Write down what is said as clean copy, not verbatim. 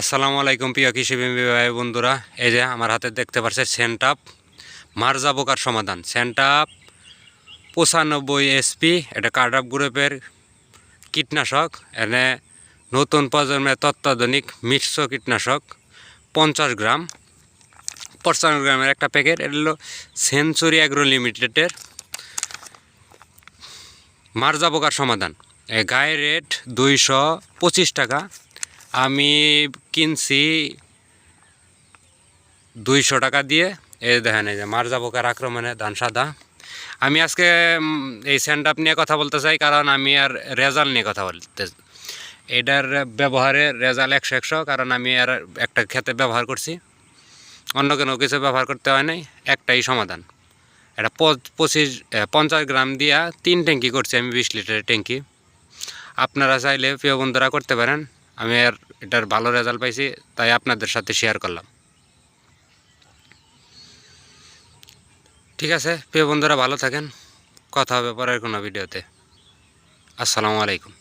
আসসালামু আলাইকুম প্রিয় কৃষিপ্রেমী ভাই বন্ধুরা, এই যে আমার হাতে দেখতে পাচ্ছেন সেন্টাপ মার্জা পোকার সমাধান। সেন্টাপ 95 এসপি, এটা কার্ডাপ গ্রুপের কীটনাশক। এনে নতুন প্রজন্মের তত্ত্বাধুনিক মিশ্র কীটনাশক 50 গ্রাম, 55 গ্রামের একটা প্যাকেট। এটা হলো সেঞ্চুরি অ্যাগ্রো লিমিটেডের মার্জা পোকার সমাধান। গায়ের রেট 225 টাকা, আমি কিনছি 200 টাকা দিয়ে। এই দেখেন, এই যে মার্জা পোকার আক্রমণে ধান সাদা। আমি আজকে এই সেন্টাপ নিয়ে কথা বলতে চাই, কারণ আমি আর রেজাল্ট নিয়ে কথা বলতে। এটার ব্যবহারের রেজাল্ট 100, কারণ আমি আর একটা ক্ষেতে ব্যবহার করছি, অন্য কোনো কিছু ব্যবহার করতে হয় নাই। একটাই সমাধান। এটা 50 গ্রাম দিয়া 3 ট্যাঙ্কি করছি আমি, 20 লিটারের ট্যাঙ্কি। আপনারা চাইলে প্রিয় বন্ধুরা করতে পারেন। আমি আর এটার ভালো রেজাল্ট পাইছি, তাই আপনাদের সাথে শেয়ার করলাম। ঠিক আছে প্রিয় বন্ধুরা, ভালো থাকেন। কথা হবে পরের কোনো ভিডিওতে। আসসালামু আলাইকুম।